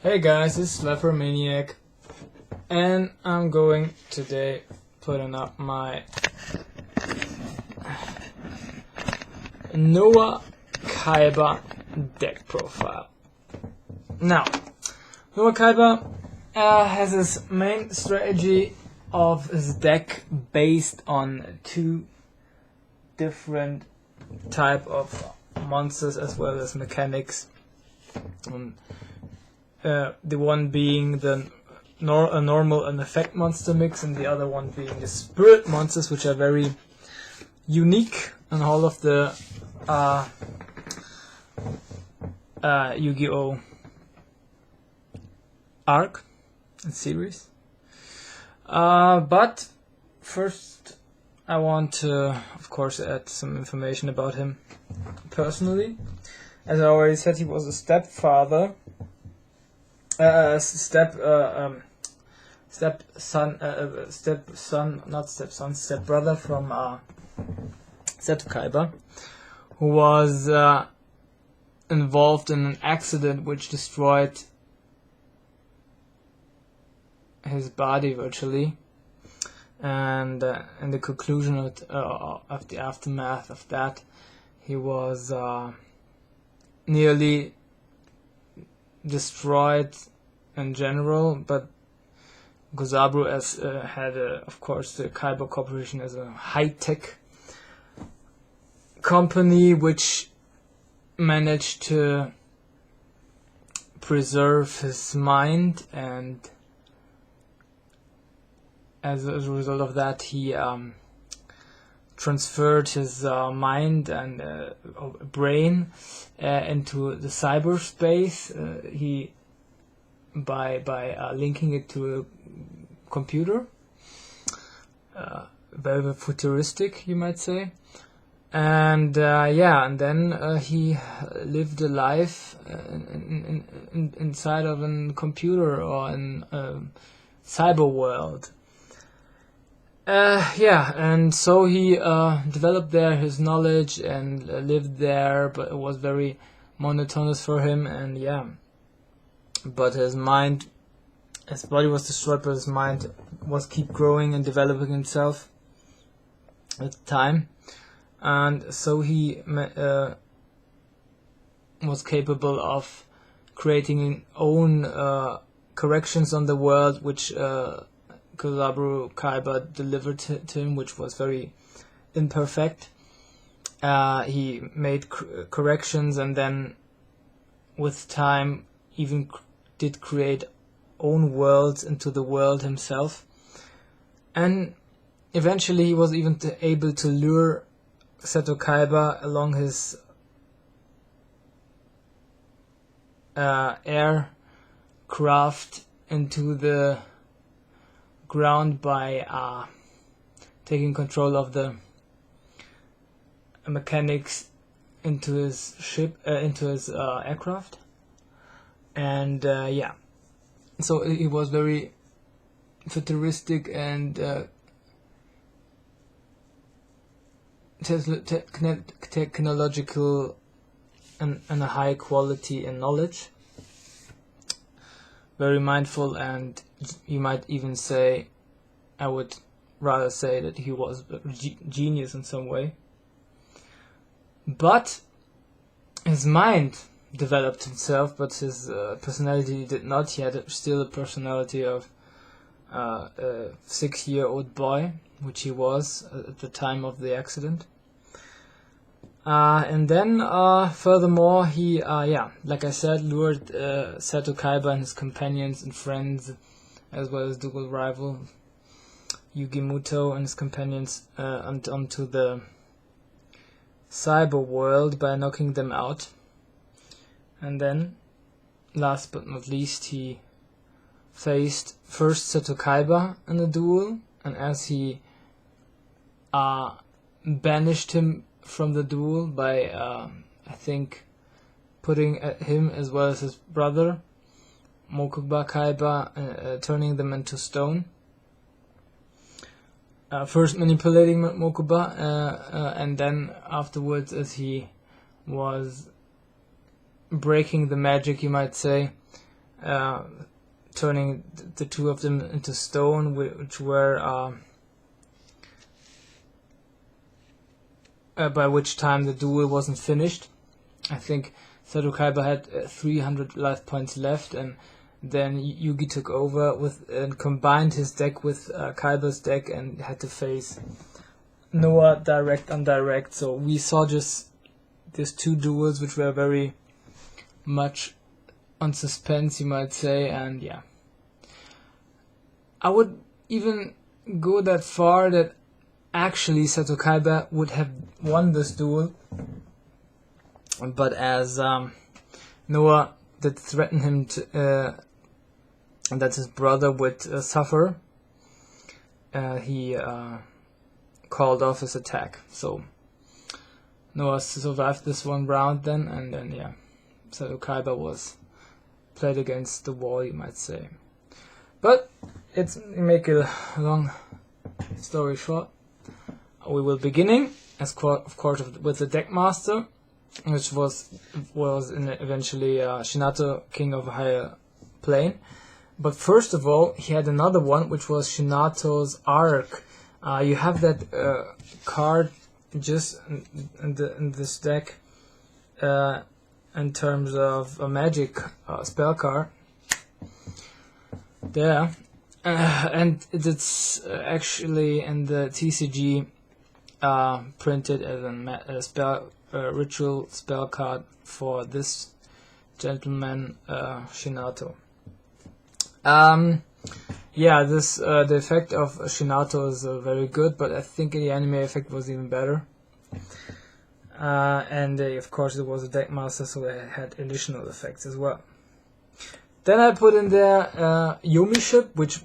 Hey guys, this is Leper Maniac, and I'm going today putting up my Noah Kaiba deck profile. Now, Noah Kaiba has his main strategy of his deck based on two different type of monsters as well as mechanics. The one being a normal and effect monster mix, and the other one being the spirit monsters, which are very unique in all of the Yu-Gi-Oh! Arc and series. But first I want to, of course, add some information about him personally. As I already said, he was a stepfather. Stepbrother from Seto Kaiba, who was involved in an accident which destroyed his body virtually, and in the conclusion of the aftermath of that, he was nearly destroyed in general, but Gozaburo had of course the Kaiba Corporation as a high-tech company which managed to preserve his mind, and as a result of that he transferred his mind and brain into the cyberspace. He by linking it to a computer, very futuristic, you might say, and and then he lived a life inside of a computer or in a cyber world. And so he developed there his knowledge and lived there, but it was very monotonous for him, and but his body was destroyed, but his mind was keep growing and developing itself at the time, and so he was capable of creating his own corrections on the world, which Gozaburo Kaiba delivered to him, which was very imperfect. He made corrections, and then with time even did create own worlds into the world himself, and eventually he was even able to lure Seto Kaiba along his aircraft into the ground by taking control of the mechanics into his ship, into his aircraft, and so it was very futuristic and technological and a high quality in knowledge. Very mindful, and you might even say, I would rather say that he was a genius in some way. But his mind developed himself, but his personality did not. He had still a personality of a 6-year-old boy, which he was at the time of the accident. And then, furthermore, he, like I said, lured Seto Kaiba and his companions and friends, as well as dual rival Yugimuto and his companions, onto the cyber world by knocking them out. And then, last but not least, he faced first Seto Kaiba in a duel, and as he banished him from the duel by I think putting him as well as his brother Mokuba Kaiba, turning them into stone, first manipulating Mokuba, and then afterwards, as he was breaking the magic, you might say, turning the two of them into stone, which were by which time the duel wasn't finished. I think Seto Kaiba had 300 life points left, and then Yugi took over and combined his deck with Kaiba's deck and had to face Noah direct on direct. So we saw just these two duels, which were very much on suspense, you might say, and yeah. I would even go that far that actually Seto Kaiba would have won this duel, but as Noah did threaten him to, that his brother would suffer, he called off his attack. So Noah survived this one round then, and then yeah, Seto Kaiba was played against the wall, you might say. But let's make a long story short. We will beginning, of course, with the deck master, which was eventually Shinato, king of a higher plane. But first of all, he had another one, which was Shinato's Arc. You have that card just in this deck in terms of a magic spell card. There. And it's actually in the TCG printed as a ritual spell card for this gentleman, Shinato. Yeah, the effect of Shinato is very good, but I think the anime effect was even better. And of course it was a deck master, so they had additional effects as well. Then I put in there Yomi ship, which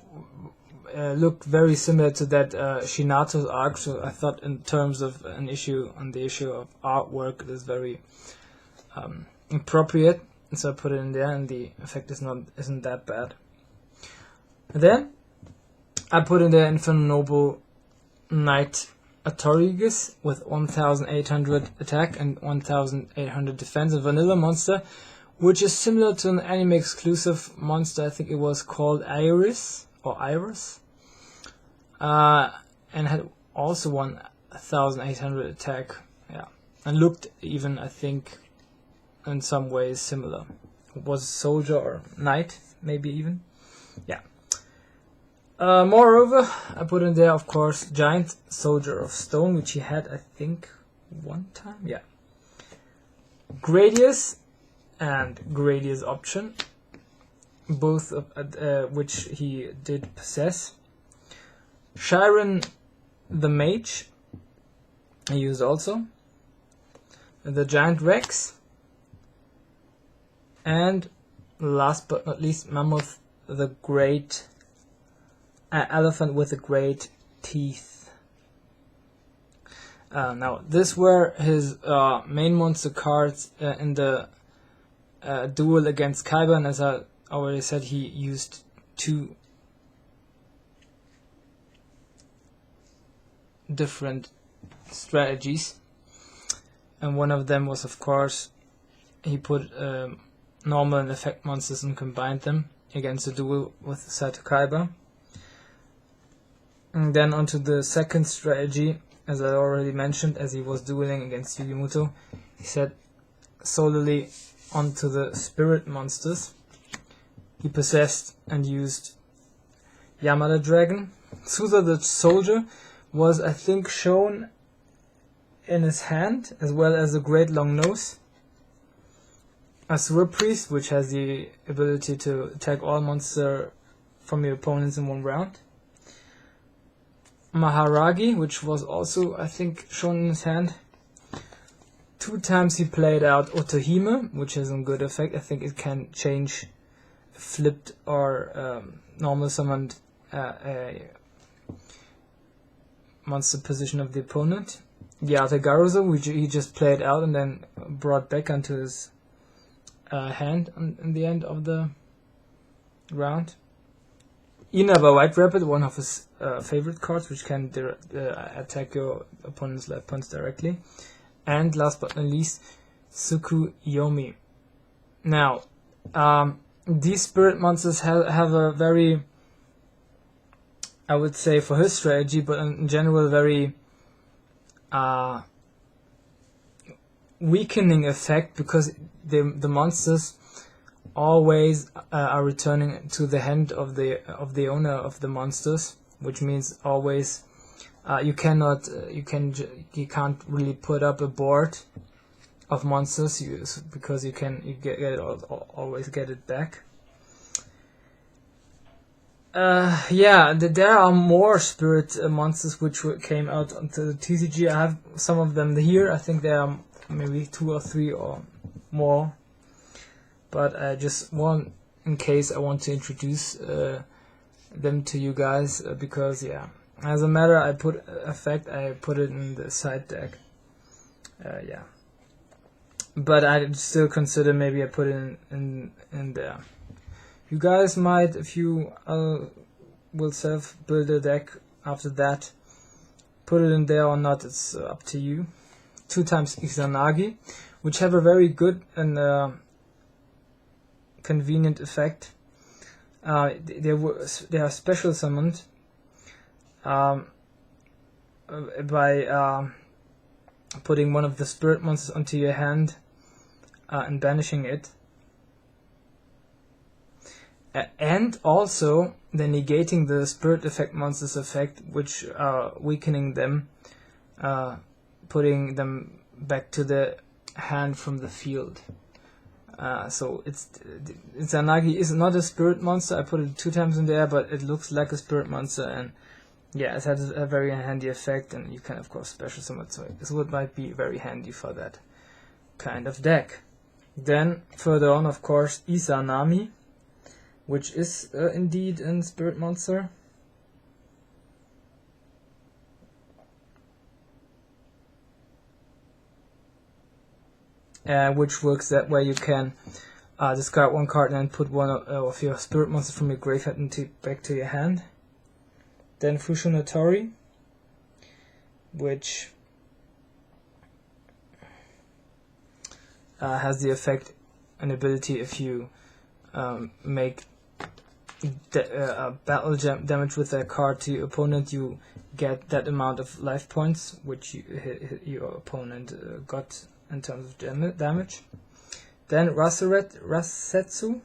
looked very similar to that Shinato's arc, so I thought in terms of the issue of artwork, it is very appropriate, so I put it in there, and the effect isn't that bad. And then I put in there Inferno Noble Knight Atorigis with 1800 attack and 1800 defense, a vanilla monster, which is similar to an anime exclusive monster. I think it was called Iris, and had also 1800 attack, yeah, and looked even, I think, in some ways similar. It was a soldier or knight, maybe even, yeah. Moreover, I put in there, of course, Giant Soldier of Stone, which he had, I think, one time, yeah. Gradius and Gradius Option, both of which he did possess. Chiron the Mage, I used also. The Giant Rex, and last but not least, Mammoth the Great Elephant with the great teeth. Now, these were his main monster cards in the duel against Kaiba, and as I already said, he used two different strategies, and one of them was, of course, he put normal and effect monsters and combined them against the duel with Seto Kaiba. And then onto the second strategy, as I already mentioned, as he was dueling against Yugi, he set solely onto the spirit monsters. He possessed and used Yamada Dragon. Suza the Soldier was, I think, shown in his hand, as well as a Great Long Nose. Asura Priest, which has the ability to attack all monsters from your opponents in one round. Maharagi, which was also, I think, shown in his hand. 2 times he played out Otohime, which has a good effect. I think it can change flipped or normal summoned monster position of the opponent. Yate Garuzo, which he just played out and then brought back onto his hand in the end of the round. Inaba White Rabbit, one of his favorite cards, which can attack your opponent's life points directly. And last but not least, Tsukuyomi. Now, these spirit monsters have a very, I would say for his strategy, but in general very weakening effect, because the monsters always are returning to the hand of the owner of the monsters, which means always you can't really put up a board of monsters because you always get it back. There are more spirit monsters which came out onto the TCG. I have some of them here. I think there are maybe 2 or 3 or more, but I just want, in case I want to introduce them to you guys, because as a matter I put it in the side deck. But I still consider maybe I put it in there. You guys might, if you will self build a deck after that, put it in there or not, it's up to you. 2 times Izanagi, which have a very good and convenient effect. They are special summoned by putting one of the spirit monsters onto your hand and banishing it. And also then negating the spirit effect monster's effect, which are weakening them, putting them back to the hand from the field. So Izanagi is not a spirit monster. I put it 2 times in there, but it looks like a spirit monster, and it has a very handy effect, and you can of course special summon it. So this might be very handy for that kind of deck. Then further on, of course, Izanami, which is indeed a spirit monster. Which works that way: you can discard 1 card and put one of your spirit monsters from your graveyard back to your hand. Then Fushionatori, which has the effect and ability, if you make battle damage with that card to your opponent, you get that amount of life points which your opponent got in terms of damage. Then Rasetsu,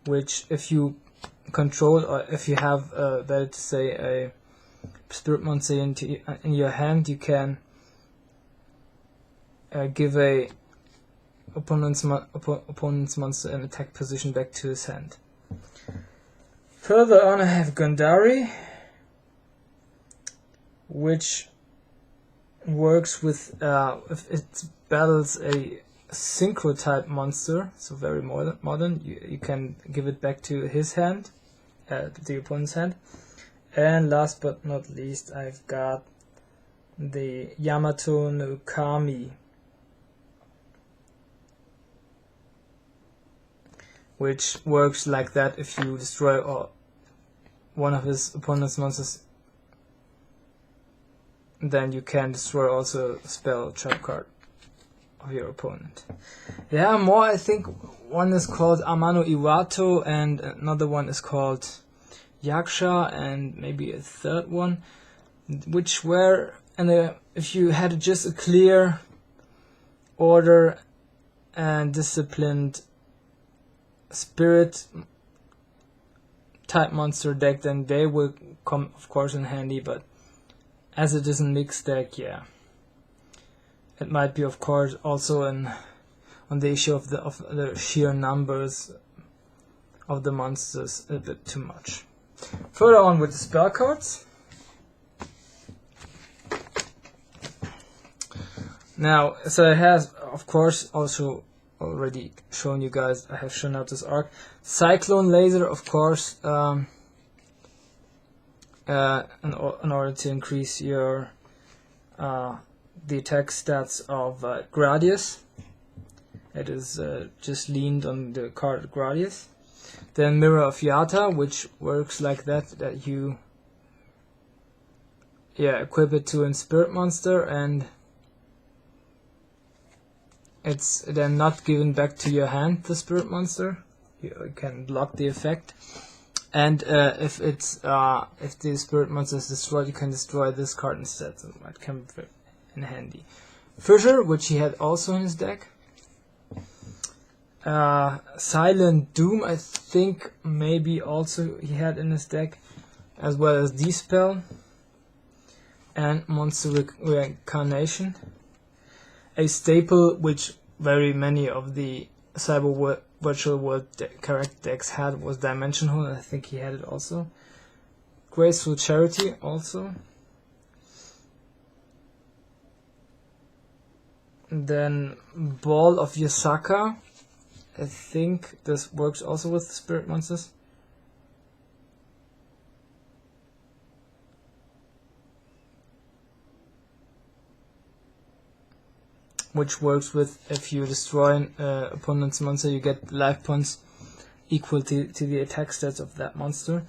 which if you control, or if you have better to say a spirit monster in your hand, you can give a opponent's monster an attack position back to his hand. Further on I have Gundari, which works with if it battles a synchro type monster, so very modern, you can give it back to his hand, the opponent's hand. And last but not least, I've got the Yamato no Kami, which works like that: if you destroy one of his opponent's monsters, then you can destroy also a spell trap card of your opponent. There are more. I think one is called Amano Iwato, and another one is called Yaksha, and maybe a third one, which were, and if you had just a clear order and disciplined spirit type monster deck, then they will come of course in handy. But as it is a mixed deck, it might be of course also on the issue of the sheer numbers of the monsters a bit too much. Further on with the spell cards. Now, so it has of course also already shown you guys, I have shown out this arc. Cyclone Laser, of course, in order to increase your the attack stats of Gradius. It is just leaned on the card Gradius. Then Mirror of Yata, which works like that you equip it to a spirit monster, and it's then not given back to your hand, the spirit monster. You can block the effect. And if the spirit monster is destroyed, you can destroy this card instead. So that can be in handy. Fissure, which he had also in his deck. Silent Doom, I think maybe also he had in his deck, as well as Dispel and Monster Reincarnation. A staple which very many of the Virtual World character decks had was Dimensional, and I think he had it also. Graceful Charity also. And then Ball of Yasaka. I think this works also with spirit monsters. Which works with, if you destroy an opponent's monster, you get life points equal to the attack stats of that monster.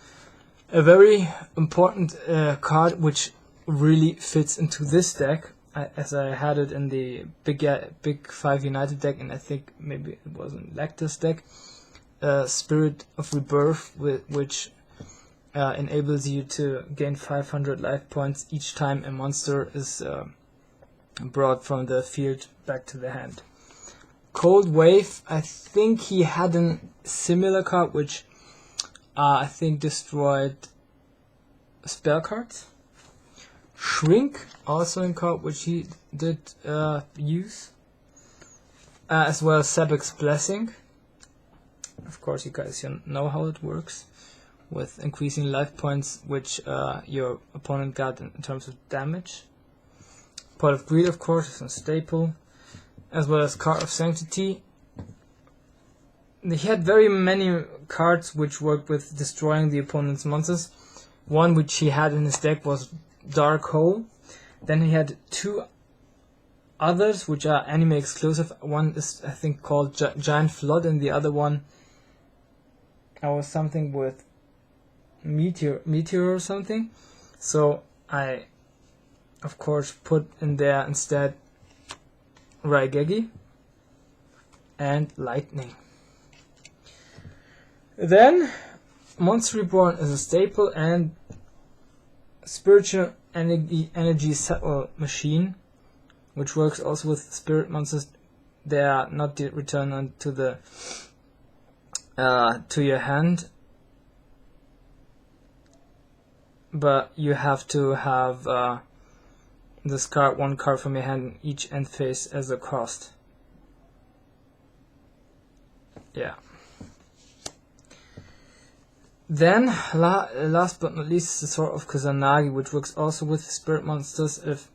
A very important card which really fits into this deck, as I had it in the Big 5 United deck, and I think maybe it was in Lactus deck. Spirit of Rebirth, which enables you to gain 500 life points each time a monster is brought from the field back to the hand. Cold Wave, I think he had a similar card which I think destroyed spell cards. Shrink, also a card which he did use, as well as Sebek's Blessing. Of course, you guys know how it works, with increasing life points which your opponent got in terms of damage. Pot of Greed, of course, is a staple, as well as Card of Sanctity. He had very many cards which worked with destroying the opponent's monsters. One which he had in his deck was Dark Hole. Then he had two others which are anime exclusive. One is, I think, called Giant Flood, and the other one was something with Meteor or something. So I, of course, put in there instead Raigeki and Lightning. Then Monster Reborn is a staple, and Spiritual Energy Settle Machine, which works also with spirit monsters. They are not returned to the to your hand, but you have to have discard one card from your hand in each end phase as a cost. Yeah. Then, last but not least, the Sword of Kusanagi, which works also with spirit monsters. If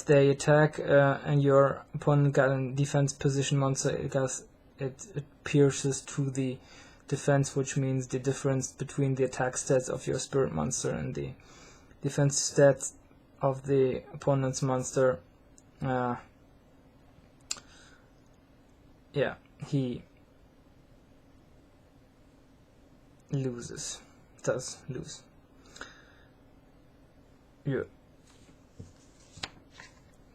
they attack and your opponent got a defense position monster, it pierces through the defense, which means the difference between the attack stats of your spirit monster and the defense stats of the opponent's monster. He does lose. Yeah.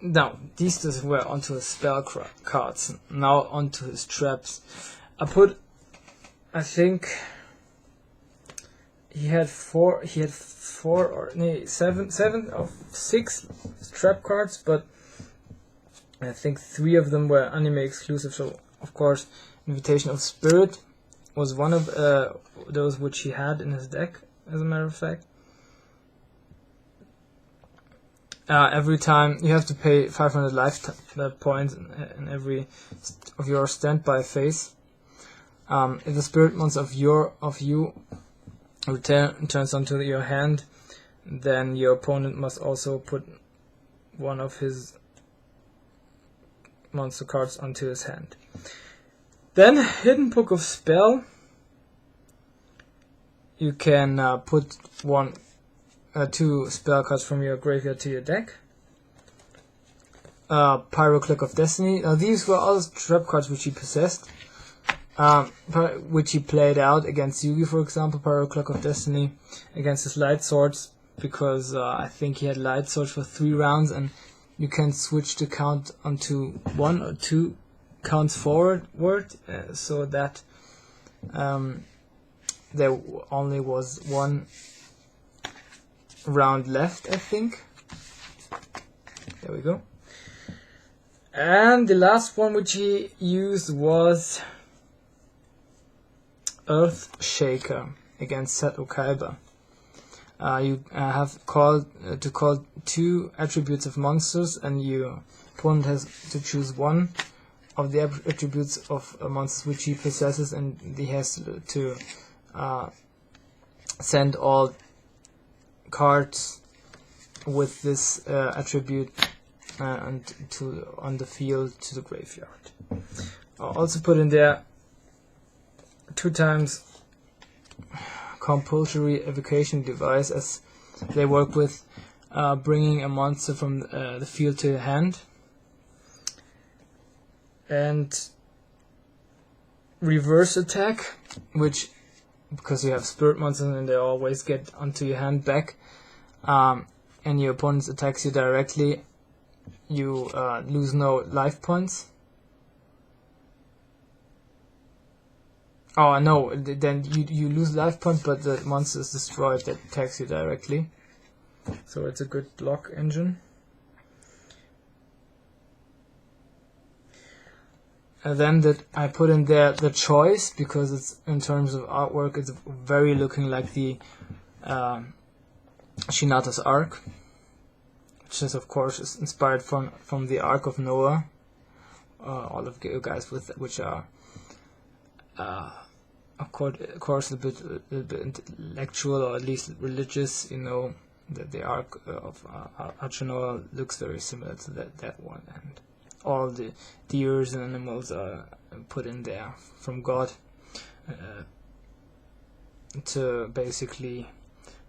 Now, these just were onto his spell cards. Now onto his traps. I think he had seven of 6 trap cards, but I think 3 of them were anime exclusive. So, of course, Invitation of Spirit was one of those which he had in his deck, as a matter of fact. Every time you have to pay 500 life points in every of your standby phase. If the spirit monster of you returns onto your hand, then your opponent must also put one of his monster cards onto his hand. Then, Hidden Book of Spell. You can put 2 spell cards from your graveyard to your deck. Pyroclick of Destiny. These were all trap cards which he possessed, which he played out against Yugi, for example. Pyroclick of Destiny against his light swords because I think he had light sword for 3 rounds, and you can switch the count onto 1 or 2 counts forward, so that there only was 1 round left, I think. There we go. And the last one which he used was Earth Shaker against Seto Kaiba. You have to call 2 attributes of monsters, and your opponent has to choose 1 of the attributes of monsters which he possesses, and he has to send all cards with this attribute on the field to the graveyard. I'll also put in there 2 times compulsory evocation device, as they work with bringing a monster from the field to the hand, and reverse attack, which, because you have spirit monsters and they always get onto your hand back, and your opponent attacks you directly, you lose no life points. Oh no, then you lose life points, but the monster is destroyed that attacks you directly. So it's a good block engine. And then that I put in there the choice, because it's, in terms of artwork, it's very looking like the Shinata's Ark, which is of course inspired from the Ark of Noah. All of you guys which are of course a bit intellectual, or at least religious, you know that the Ark of Noah looks very similar to that one, and all the deers and animals are put in there from God to basically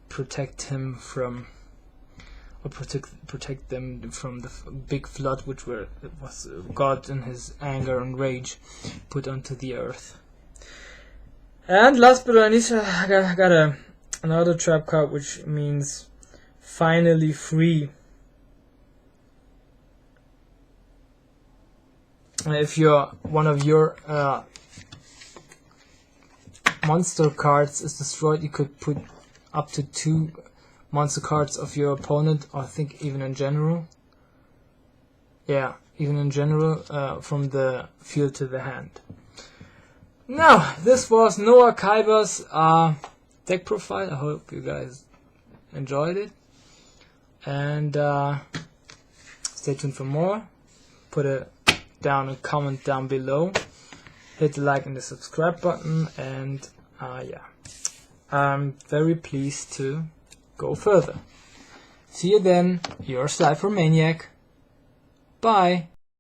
protect him from, or protect them from the big flood, which was God in his anger and rage put onto the earth. And last but not least, I got another trap card, which means finally free. If one of your monster cards is destroyed, you could put up to 2 monster cards of your opponent, or I think even in general. Yeah, even in general, from the field to the hand. Now, this was Noah Kaiba's deck profile. I hope you guys enjoyed it, and stay tuned for more. Put a comment down below, hit the like and the subscribe button, and yeah, I'm very pleased to go further. See you then, your Slifer Maniac. Bye.